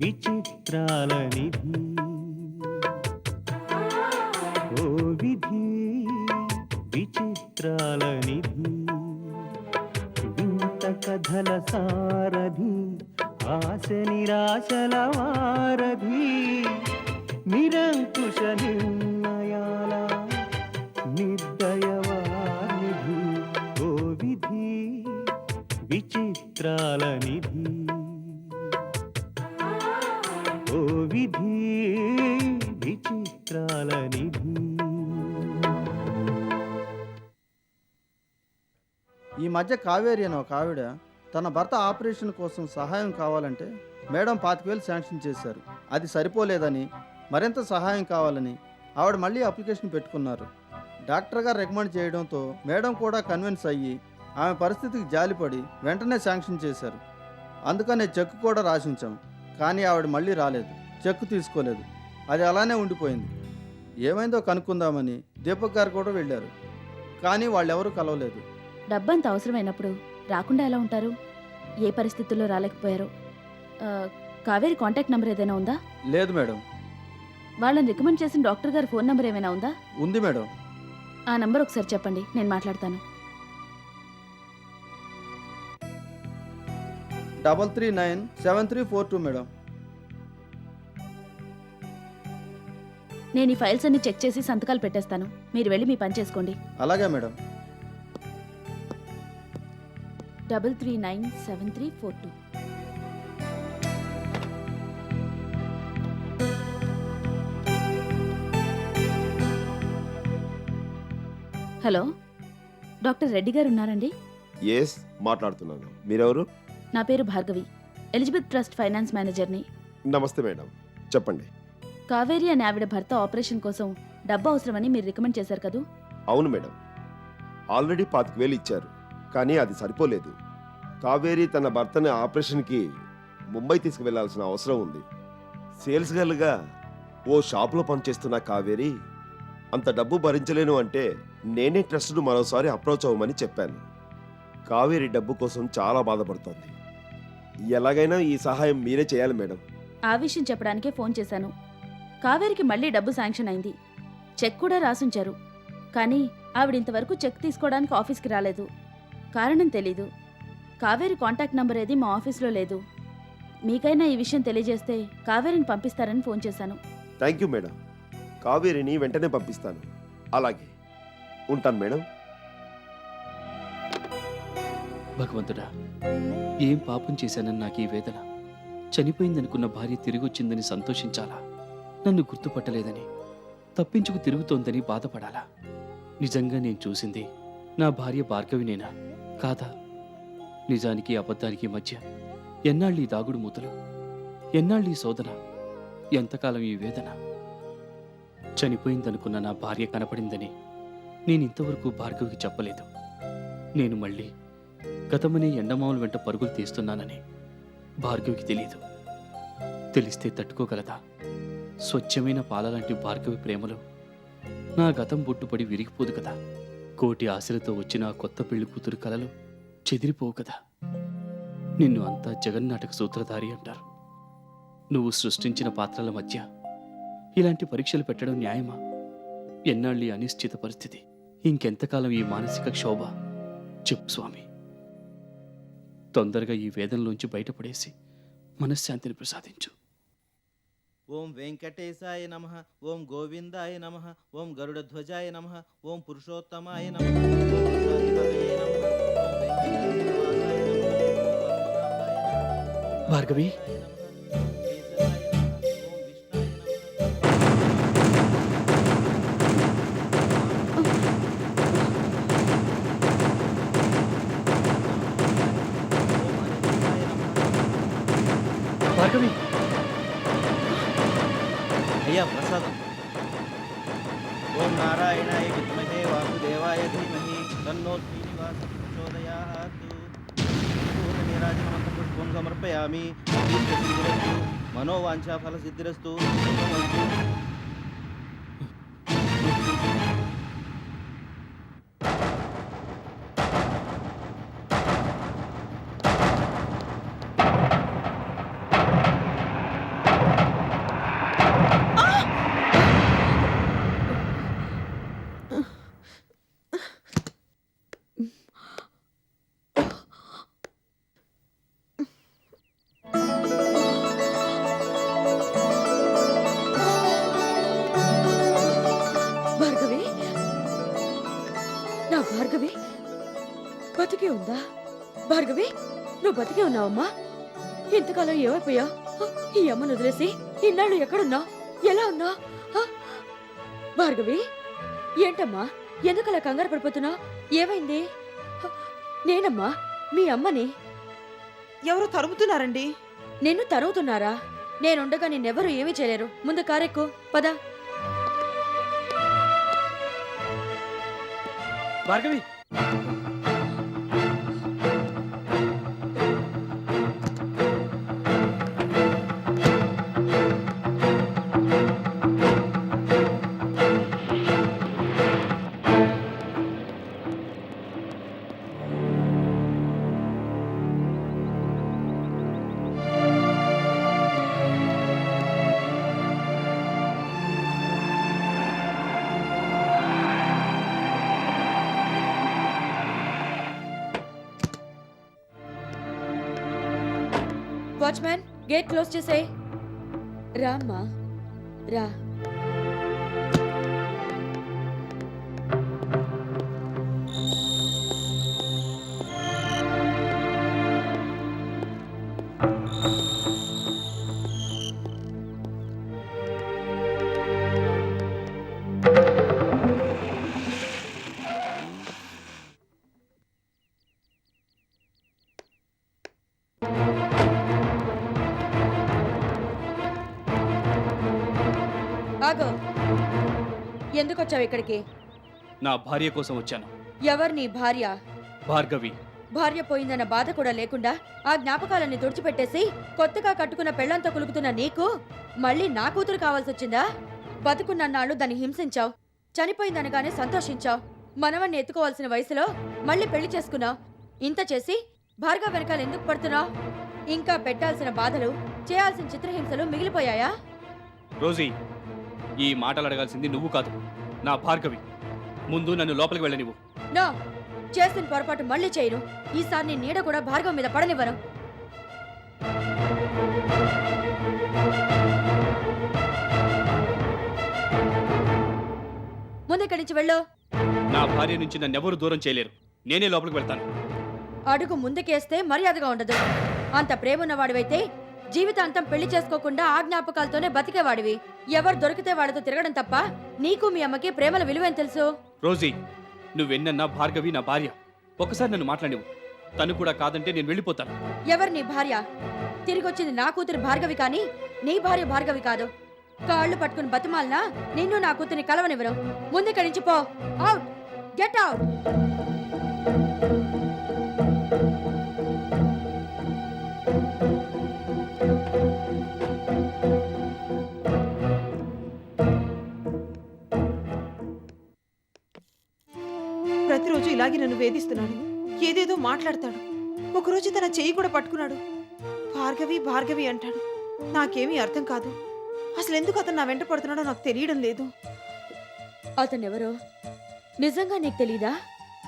విచిత్రాల నిధి ఓ విధి విచిత్రాల నిధి వింత కథల సారథి ఆశ నిరాశల వారధి నిరంకుశ నిర్ణయాల నిర్దయవానిధి ఓ విధి విచిత్రాల నిధి ఓ విధి విచిత్రాల నిధి. ఈ మధ్య కావేరి అని ఒక ఆవిడ తన భర్త ఆపరేషన్ కోసం సహాయం కావాలంటే మేడం 25,000 శాంక్షన్ చేశారు. అది సరిపోలేదని మరింత సహాయం కావాలని ఆవిడ మళ్ళీ అప్లికేషన్ పెట్టుకున్నారు. డాక్టర్ గారు రికమెండ్ చేయడంతో మేడం కూడా కన్విన్స్ అయ్యి ఆమె పరిస్థితికి జాలిపడి వెంటనే శాంక్షన్ చేశారు. అందుకనే చెక్ కూడా రాసించాం. కానీ ఆవిడ మళ్ళీ రాలేదు, చెక్ తీసుకోలేదు. అది అలానే ఉండిపోయింది. ఏమైందో కనుక్కుందామని దీపక్ గారు కూడా వెళ్ళారు. కానీ వాళ్ళెవరూ కలవలేదు. డబ్బంత అవసరమైనప్పుడు రాకుండా ఎలా ఉంటారు? ఏ పరిస్థితుల్లో రాలేకపోయారు? కావేరి కాంటాక్ట్ నెంబర్ ఏదైనా ఉందా? లేదు మేడం. వాళ్ళని రికమెండ్ చేసిన డాక్టర్ గారి ఫోన్ నెంబర్ ఏమైనా ఉందా? ఉంది మేడం. ఆ నంబర్ ఒకసారి చెప్పండి, నేను మాట్లాడతాను. 3397342 మేడం. నేను ఈ ఫైల్స్ అన్ని చెక్ చేసి సంతకాలు పెట్టేస్తాను. మీరు వెళ్ళి మీ పని చేసుకోండి. అలాగే మేడం. 3397342. హలో, డాక్టర్ రెడ్డి గారు ఉన్నారండి? ఎస్, మాట్లాడుతున్నాను. మీరెవరు? నా పేరు భార్గవి, ఎలిజబెత్ ట్రస్ట్ ఫైనాన్స్ మేనేజర్ని. నమస్తే మేడం, చెప్పండి. కావేరి అనే ఆవిడ భర్త ఆపరేషన్ కోసం డబ్బు అవసరమని మీరు రికమెండ్ చేశారు కదూ? అవును మేడం, ఆల్రెడీ 25,000 ఇచ్చారు. కానీ అది సరిపోలేదు. కావేరి తన భర్తని ఆపరేషన్కి ముంబై తీసుకువెళ్లాల్సిన అవసరం ఉంది. సేల్స్ గర్ల్గా ఓ షాపులో పనిచేస్తున్న కావేరి అంత డబ్బు భరించలేను అంటే నేనే ట్రస్ట్ను మరోసారి అప్రోచ్ అవ్వమని చెప్పాను. కావేరి డబ్బు కోసం చాలా బాధపడుతోంది. ఎలాగైనా ఈ సహాయం మీరే చేయాలి మేడం. ఆ విషయం చెప్పడానికే ఫోన్ చేశాను. కావేరికి మళ్ళీ డబ్బు శాంక్షన్ అయింది, చెక్ కూడా రాసుంచారు. కానీ ఆవిడ ఇంతవరకు చెక్ తీసుకోవడానికి ఆఫీస్కి రాలేదు. కారణం తెలీదు. కావేరి కాంటాక్ట్ నంబర్ ఏది మా ఆఫీస్లో లేదు. మీకైనా ఈ విషయం తెలియజేస్తే కావేరిని పంపిస్తారని ఫోన్ చేశాను. థ్యాంక్ యూ మేడం, కావేరిని వెంటనే పంపిస్తాను. అలాగే, ఉంటాను మేడం. భగవంతుడా, ఏం పాపం చేశానని నాకు ఈ వేదన? చనిపోయిందనుకున్న భార్య తిరిగొచ్చిందని సంతోషించాలా? నన్ను గుర్తుపట్టలేదని, తప్పించుకు తిరుగుతోందని బాధపడాలా? నిజంగా నేను చూసింది నా భార్య భార్గవినేనా కాదా? నిజానికి అబద్ధానికి మధ్య ఎన్నాళ్ళు ఈ దాగుడు మూతలు, ఎన్నాళ్ళు ఈ శోధన, ఎంతకాలం ఈ వేదన? చనిపోయిందనుకున్న నా భార్య కనపడిందని నేనింతవరకు భార్గవికి చెప్పలేదు. నేను మళ్ళీ గతమనే ఎండమావుల వెంట పరుగులు తీస్తున్నానని భార్గవికి తెలియదు. తెలిస్తే తట్టుకోగలదా? స్వచ్ఛమైన పాలలాంటి భార్గవి ప్రేమలో నా గతం బొట్టుపడి విరిగిపోదు కదా. కోటి ఆశలతో వచ్చిన కొత్త పెళ్లి కూతురు కలలు చెదిరిపోవు కదా. నిన్ను అంతా జగన్నాటక సూత్రధారి అంటారు. నువ్వు సృష్టించిన పాత్రల మధ్య ఇలాంటి పరీక్షలు పెట్టడం న్యాయమా? ఎన్నాళ్ళీ అనిశ్చిత పరిస్థితి, ఇంకెంతకాలం ఈ మానసిక క్షోభ? చెప్పు స్వామి. తొందరగా ఈ వేదనలోంచి బయటపడేసి మనశ్శాంతిని ప్రసాదించు. ఓం వెంకటేశాయ నమః, ఓం గోవిందాయ నమః, ఓం గరుడధ్వజాయ నమః, ఓం పురుషోత్తమాయ నమః, ఓం వృషాధిపతయే నమః, ఓం వెంకటాద్రినివాసాయ నమః, ఓం పద్మనాభాయ నమః, భార్గవి, ఓం కేశవాయ నమః, ఓం విష్ణాయ నమః. భార్గవి, అయ్యా ప్రసాదం. ఓం నారాయణాయ విద్మహే వాసుదేవాయ ధీమహి తన్నో శ్రీనివాస ప్రచోదయాత్. పూర్ణనీరాజనమంత పుష్పం సమర్పయామి. సిద్ధిరస్తు, మనోవాంఛా ఫల సిద్ధిరస్తు. నువ్వు బతికే ఉన్నావమ్మా. ఇంతకాలం ఏమైపోయా? ఈ అమ్మను వదిలేసి ఇన్నాళ్ళు ఎక్కడున్నావు? ఎలా ఉన్నావు? భార్గవి, ఏంటమ్మా ఎందుకలా కంగారు పడిపోతున్నావు? ఏమైంది? నేనమ్మా మీ అమ్మని. ఎవరు తరుముతున్నారండి? నిన్ను తరుగుతున్నారా? నేనుండగా నిన్నెవరూ ఏమీ చేయలేరు. ముందు కారెక్కు, పద. భార్గవి, వాచ్మ్యాన్, గేట్ క్లోజ్ చేసేయ్. రామ్మా రా. ఆగో, ఎందుకు వచ్చావు ఇక్కడికి? నా భార్య కోసం వచ్చాను. ఎవరు నీ భార్య? భార్గవి. భార్య పోయిందన్న బాధ కూడా లేకుండా ఆ జ్ఞాపకాలన్నీ తుడిచిపెట్టేసి కొత్తగా కట్టుకున్న పెళ్లంతో కులుకుతున్న నీకు మళ్ళీ నా కూతురు కావాల్సి వచ్చిందా? బతుకున్నన్నాళ్ళు దాన్ని హింసించావు, చనిపోయిందనగానే సంతోషించావు. మనవన్ని ఎత్తుకోవాల్సిన వయసులో మళ్ళీ పెళ్లి చేసుకున్నావు. ఇంత చేసి భార్గవ వెనకాల ఎందుకు పడుతున్నావు? ఇంకా పెట్టాల్సిన బాధలు, చేయాల్సిన చిత్రహింసలు మిగిలిపోయాయా? రోజీ, ఈ మాటలు అడగాల్సింది నువ్వు కాదు, నా భార్గవి. ముందు నన్ను లోపలికి వెళ్ళనివ్వు. నో, చేసిన పొరపాటు మళ్ళీ చేయను. ఈసారి నీ నీడ కూడా భార్గవ మీద పడనివ్వను. ముందు ఇక్కడి నుంచి వెళ్ళు. నా భార్య నుంచి నన్నెవరూ దూరం చేయలేరు. నేనే లోపలికి వెళ్తాను. అడుగు ముందుకేస్తే మర్యాదగా ఉండదు. అంత ప్రేమున్నవాడివైతే జీవితాంతం పెళ్లి చేసుకోకుండా ఆ జ్ఞాపకాలతోనే బతికేవాడివి. ఎవరు దొరికితే వాడితో తిరగడం తప్ప నీకు మీ అమ్మకి ప్రేమల విలువేం తెలుసు? రోజీ, నువ్వెన్నన్నా భార్గవి నా భార్య. ఒక్కసారి నన్ను మాట్లాడివు. తను కూడా కాదంటే నేను వెళ్ళిపోతాను. ఎవరు నీ భార్య? తిరిగొచ్చింది నా కూతురు భార్గవి కానీ నీ భార్య భార్గవి కాదు. కాళ్ళు పట్టుకుని బతిమాలనా నిన్ను నా కూతురిని కలవనివ్వరు. ముందుక్కడి నుంచి పో. Out, get out. ప్రతిరోజు ఇలాగే నన్ను వేధిస్తున్నాడు. ఏదేదో మాట్లాడతాడు. ఒకరోజు తన చెయ్యి కూడా పట్టుకున్నాడు. భార్గవి భార్గవి అంటాడు. నాకేమీ అర్థం కాదు. అసలు ఎందుకు అతను నా వెంట పడుతున్నాడో నాకు తెలియడం లేదు. అతనెవరో నిజంగా నీకు తెలీదా?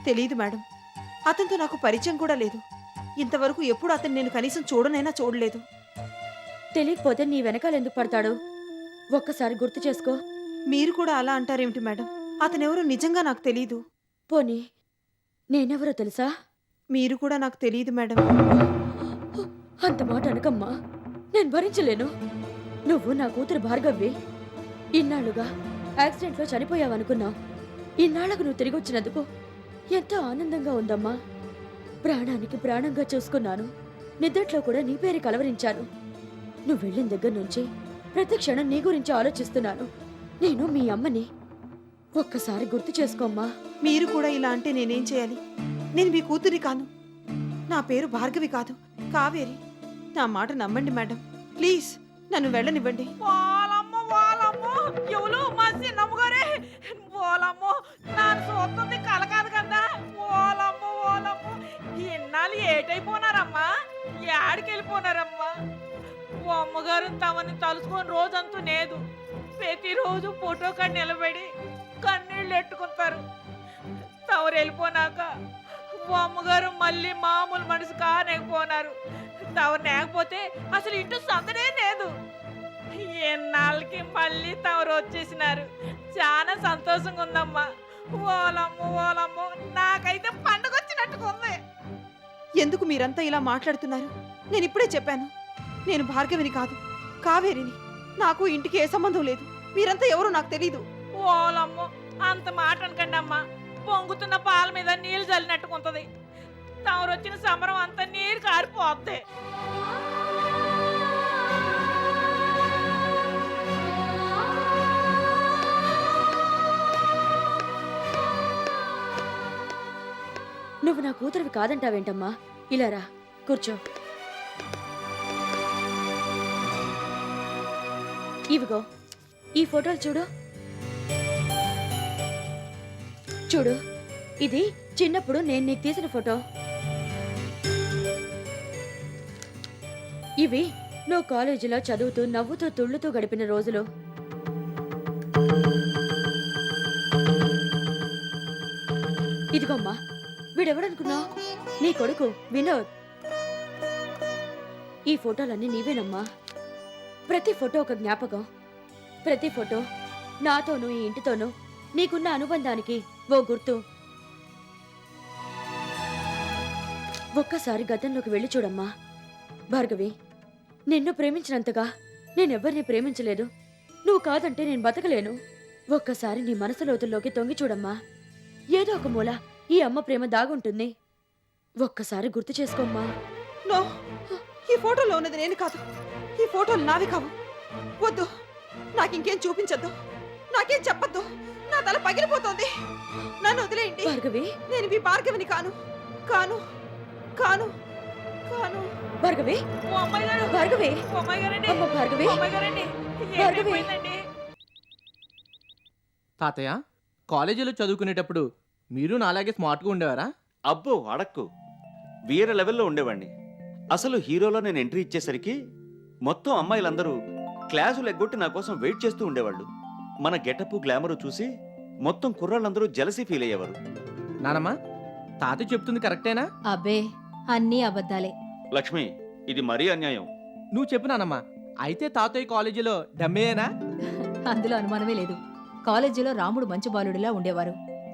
తెలీదు మేడం. అతనితో నాకు పరిచయం కూడా లేదు. ఇంతవరకు ఎప్పుడు అతను నేను కనీసం చూడనైనా చూడలేదు. తెలియకపోతే నీ వెనకాల ఎందుకు పడతాడు? ఒక్కసారి గుర్తు చేసుకో. మీరు కూడా అలా అంటారేమిటి మేడం? అతనెవరో నిజంగా నాకు తెలీదు. పోనీ నేనెవరో తెలుసా? మీరు కూడా నాకు తెలియదు మేడం. అంత మాట అనకమ్మా, నేను భరించలేను. నువ్వు నా కూతురు భార్గవి. ఇన్నాళ్ళుగా యాక్సిడెంట్లో చనిపోయావనుకున్నావు. ఇన్నాళ్లకు నువ్వు తిరిగి వచ్చినందుకు ఎంతో ఆనందంగా ఉందమ్మా. ప్రాణానికి ప్రాణంగా చూసుకున్నాను. నిద్దట్లో కూడా నీ పేరు కలవరించాను. నువ్వు వెళ్ళిన దగ్గర నుంచి ప్రతి క్షణం నీ గురించి ఆలోచిస్తున్నాను. నేను మీ అమ్మని. ఒక్కసారి గుర్తు చేసుకోమ్మా. మీరు కూడా ఇలా అంటే నేనేం చేయాలి? నేను మీ కూతురి కాను. నా పేరు భార్గవి కాదు, కావేరి. నా మాట నమ్మండి మేడం. ప్లీజ్ నన్ను వెళ్ళనివ్వండి. ఇన్నాళ్ళు ఏటైపోనారమ్మా? ఏడికెళ్ళిపోనారమ్మా? అమ్మగారు తమని తలుసుకొని రోజంతూ లేదు. ప్రతిరోజు ఫోటో కాడ నిలబడి కన్నీళ్ళు ఎట్టుకుంటారు. తవరు వెళ్ళిపోనాక అమ్మగారు మళ్ళీ మామూలు మనిషి కానేకపోనారు. తవరు లేకపోతే అసలు ఇంటి సందడే లేదు. ఎన్నాళ్ళకి మళ్ళీ తవరు వచ్చేసినారు. చాలా సంతోషంగా ఉందమ్మా. ఓలమ్మో ఓలమ్మో, నాకైతే పండుగ వచ్చినట్టుగా ఉంది. ఎందుకు మీరంతా ఇలా మాట్లాడుతున్నారు? నేను ఇప్పుడే చెప్పాను, నేను భార్గవిని కాదు, కావేరిని. నాకు ఇంటికి ఏ సంబంధం లేదు. మీరంతా ఎవరో నాకు తెలీదు. ఓలమ్మో, అంత మాట అనకండి అమ్మా. పొంగుతున్న పాల మీద నీళ్లు చల్లినట్టుకుంటది. తమరు వచ్చిన సంబరం అంతా నీరు కారిపోద్ది. నువ్వు నా కూతురివి కాదంటావేంటమ్మా? ఇలా రా, కూర్చో. ఇవిగో ఈ ఫోటోలు చూడు. చూడు, ఇది చిన్నప్పుడు నేను నీకు తీసిన ఫోటో. ఇవి నువ్వు కాలేజీలో చదువుతూ నవ్వుతూ తుళ్ళుతూ గడిపిన రోజులు. ఇదిగోమ్మా, వీడెవడనుకున్నావు? నీ కొడుకు వినోద్. ఈ ఫోటోలన్నీ నీవేనమ్మా. ప్రతి ఫోటో ఒక జ్ఞాపకం. ప్రతి ఫోటో నాతోనూ ఈ ఇంటితోనూ నీకున్న అనుబంధానికి ఓ గుర్తు. ఒక్కసారి గతంలోకి వెళ్ళి చూడమ్మా. భార్గవి, నిన్ను ప్రేమించినంతగా నేనెవ్వరిని ప్రేమించలేదు. నువ్వు కాదంటే నేను బతకలేను. ఒక్కసారి నీ మనసు లోతుల్లోకి తొంగి చూడమ్మా. ఏదో ఒక మూల ఈ అమ్మ ప్రేమ దాగుంటుంది. ఒక్కసారి గుర్తు చేసుకోమ్మా. నో, ఈ ఫోటోలో ఉన్నది నేను కాదు. ఈ ఫోటోలు నావి కావు. వద్దు, నాకింకేం చూపించద్దు, నాకేం చెప్పద్దు. నా తల పగిలిపోతోంది. నన్ను వదిలేయండి. భార్గవి, నేను మీ భార్గవిని కాను, కాను, కాను, కాను. భార్గవి, ఓ అమ్మాయి గారు, భార్గవి, ఓ అమ్మాయి గారండి, అమ్మ భార్గవి. ఓ అమ్మాయి గారండి, భార్గవి. ఏమైపోయిందండి? తాతయ్య, కాలేజీలో చదువుకునేటప్పుడు మీరు నాలాగే స్మార్ట్గా ఉండేవారా? అబ్బో అడక్కు, వేరే లెవెల్లో ఉండేవాడిని. అసలు హీరోలో నేను ఎంట్రీ ఇచ్చేసరికి మొత్తం అమ్మాయిలందరూ క్లాసులు ఎగ్గొట్టి నా కోసం వెయిట్ చేస్తూ ఉండేవాళ్ళు. మన గెటప్ గ్లామరు చూసి మొత్తం కుర్రాళ్ళందరూ జలసీ ఫీల్ అయ్యేవారు. నానమ్మ, తాతయ్య చెప్తుంది కరెక్టేనా? అబ్బే, అన్నీ అబద్ధాలే. లక్ష్మి, ఇది మరీ అన్యాయం. నువ్వు చెప్పు నానమ్మ. అయితే తాతయ్య కాలేజీలో డమ్మేనా? అందులో అనుమానమే లేదు. కాలేజీలో రాముడు మంచి బాలుడిలా ఉండేవారు.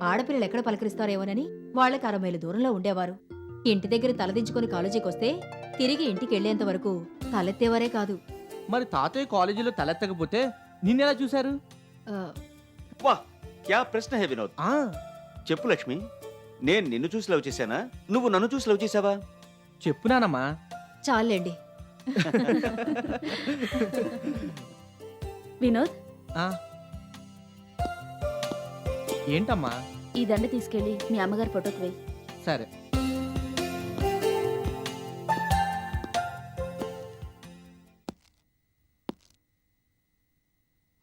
ఆడపిల్లలు ఎక్కడ పలకరిస్తారేమోనని వాళ్ళకి 60 మైలు దూరంలో ఉండేవారు. ఇంటి దగ్గర తలదించుకొని కాలేజీకి వస్తే తిరిగి ఇంటికి వెళ్లేంత వరకు తలెత్తేవారే కాదు. మరి తాతయ్య కాలేజీలో తలెత్తకపోతే నిన్నెలా చూశారు? ఆ, వా, క్యా ప్రశ్న హే వినోద్. ఆ, చెప్పు లక్ష్మి, నేను నిన్ను చూసి లవ్ చేశానా, నువ్వు నన్ను చూసి లవ్ చేసావా? చెప్పు నానమ్మా. చాలండి. వినోద్, ఆ. ఏంటమ్మా? ఈ దండ తీసుకెళ్లి మీ అమ్మగారి ఫోటోకి వేయి. సరే.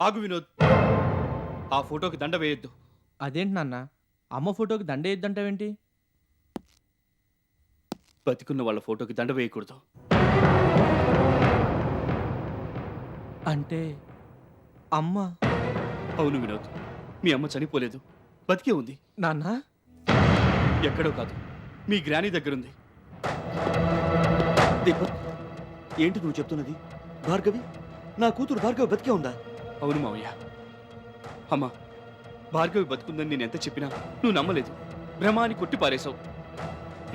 ఆగు వినోద్, ఆ ఫోటోకి దండ వేయొద్దు. అదేంటి నాన్న, అమ్మ ఫోటోకి దండ వేద్దంటావేంటి? బతికున్న వాళ్ళ ఫోటోకి దండ వేయకూడదు. అంటే అమ్మ? అవును వినోద్, మీ అమ్మ చనిపోలేదు, బతికే ఉంది. నాన్న, ఎక్కడో కాదు, మీ గ్రానీ దగ్గరుంది. దీపక్, ఏంటి నువ్వు చెప్తున్నది? భార్గవి, నా కూతురు భార్గవి బతికే ఉందా? అవును మావయ్య. అమ్మా, భార్గవి బతుకుందని నేను ఎంత చెప్పినా నువ్వు నమ్మలేదు. భ్రమ అని కొట్టి పారేశావు.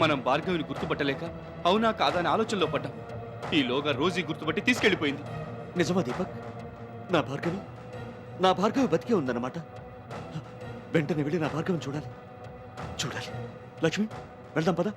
మనం భార్గవిని గుర్తుపట్టలేక అవునా కాదా అని ఆలోచనలో పడ్డాం. ఈలోగా రోజీ గుర్తుపట్టి తీసుకెళ్లిపోయింది. నిజమా దీపక్? నా భార్గవి బతికే ఉందన్నమాట. వెంటనే వెళ్ళి నా భార్గవిని చూడాలి. లక్ష్మి, వెళ్దాం పద.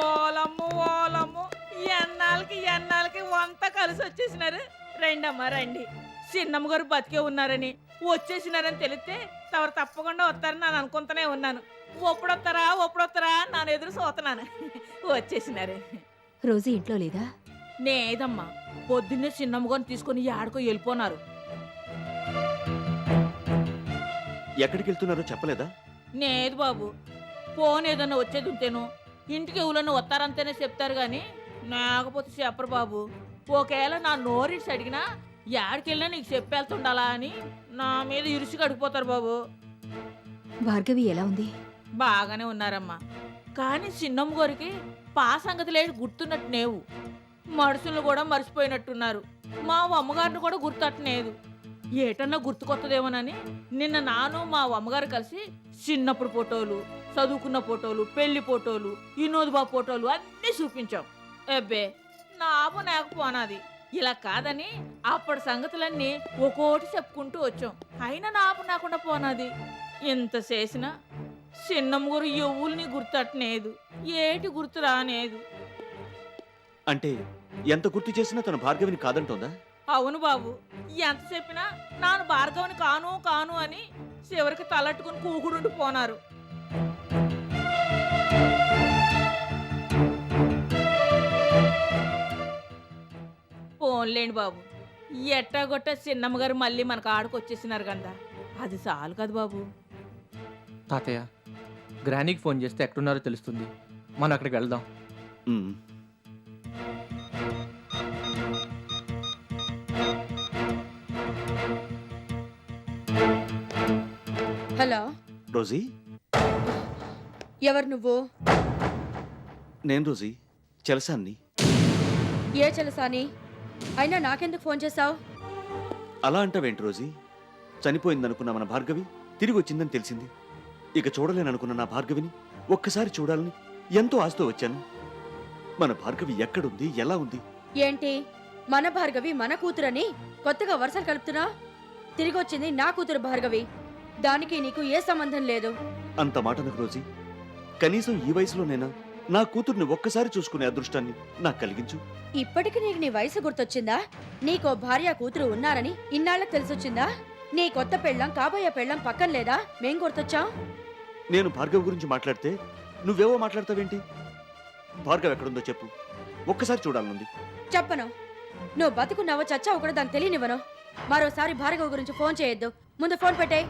ఓలమ్ము, ఎన్నాళ్ళకి వంత కలిసి వచ్చేసినారు. రండమ్మా రండి. చిన్నమ్మ గారు బతికే ఉన్నారని వచ్చేసినారని తెలిస్తే తవరు తప్పకుండా వస్తారని నేను అనుకుంటూనే ఉన్నాను. ఒప్పుడొస్తారా నన్ను ఎదురు చూస్తున్నాను. వచ్చేసినారు. రోజు ఇంట్లో లేదా? నేదమ్మా, పొద్దున్నే చిన్నమ్మగాని తీసుకుని ఆడుకో వెళ్ళిపోనారు. ఎక్కడికి వెళ్తున్నారో చెప్పలేదా? లేదు బాబు, ఫోన్ ఏదన్నా వచ్చేది ఉంటేను ఇంటికి ఎవరన్నా వస్తారంతేనే చెప్తారు కానీ లేకపోతే చెప్పరు బాబు. ఒకవేళ నా నోరిట్స్ అడిగినా యాడికెళ్ళినా నీకు చెప్పేళ్తుండాలా అని నా మీద ఇరుసు కడిగిపోతారు బాబు. భార్గవి ఎలా ఉంది? బాగానే ఉన్నారమ్మా, కానీ చిన్నమ్మ గారికి సంగతి లేదు గుర్తున్నట్టు నేవు. మనుషులను కూడా మర్చిపోయినట్టున్నారు. మా అమ్మగారిని కూడా గుర్తట్టలేదు. ఏటన్నా గుర్తుకొత్తదేమోనని నిన్న నాను మా అమ్మగారు కలిసి చిన్నప్పుడు ఫోటోలు, చదువుకున్న ఫోటోలు, పెళ్లి ఫోటోలు, వినోద్బాబు ఫోటోలు అన్నీ చూపించాం. అబ్బే నాపు నాకపోనాది. ఇలా కాదని అప్పటి సంగతులన్నీ ఒక్కోటి చెప్పుకుంటూ వచ్చాం. అయినా నాపు నాకుండా పోనాది. ఇంత చేసినా చిన్నమ్మ గారు ఎవ్వుల్ని గుర్తట్టలేదు, ఏటి గుర్తు రానేదు. అంటే ఎంత గుర్తు చేసినా తన భార్గవిని కాదంటోందా? అవును బాబు, ఎంత చెప్పినా నాను భార్గవని కాను కాను అని చివరికి తలట్టుకుని కూకుడుండి పోనారు. పోన్లేండి బాబు, ఎట్టాగొట్ట చిన్నమ్మ గారు మళ్ళీ మనకు ఆడుకొచ్చేసినారు కదా, అది చాలు కదా బాబు. తాతయ్య, గ్రానీకి ఫోన్ చేస్తే ఎక్కడున్నారో తెలుస్తుంది. మనం అక్కడికి వెళ్దాం. ఉమ్. హలో, రోజీ, ఎవరు నువ్వు? నేను రోజీ, చెలసాన్ని. ఏ చెలసాని? అయినా నాకెందుకు ఫోన్ చేశావు? అలా అంటావేంటి రోజీ? చనిపోయిందనుకున్న మన భార్గవి తిరిగి వచ్చిందని తెలిసింది. ఇక చూడలేననుకున్న నా భార్గవిని ఒక్కసారి చూడాలని ఎంతో ఆశతో వచ్చాను. మన భార్గవి ఎక్కడుంది, ఎలా ఉంది? ఏంటి మన భార్గవి మన కూతురని కొత్తగా వరుసలు కలుపుతున్నా? తిరిగి వచ్చింది నా కూతురు భార్గవి. దానికి నీకు ఏ సంబంధం లేదు. అంత మాట నాకు రోజీ. కనీసం ఈ వయసులోనైనా నా కూతుర్ని ఒక్కసారి చూసుకునే అదృష్టాన్ని నాకు కలిగించు. ఇప్పటికి నీకు నీ వయసు గుర్తొచ్చిందా? నీకో భార్య కూతురు ఉన్నారని ఇన్నాళ్ళకి తెలిసొచ్చిందా? నీ కొత్త పెళ్ళం కాబోయే పెళ్ళం పక్కన లేదా? మేం గుర్తొచ్చాం. నేను భార్గవి గురించి మాట్లాడితే నువ్వేవో మాట్లాడతావేంటి? భార్గవి ఎక్కడుందో చెప్పు, ఒక్కసారి చూడాలనుంది. చెప్పను. నువ్వు బతుకున్నావో చచ్చావు కూడా దాన్ని తెలియనివ్వను. మరోసారి భార్గవ గురించి ఫోన్ చేయొద్దు. ముందు ఫోన్ పెట్టేయ్.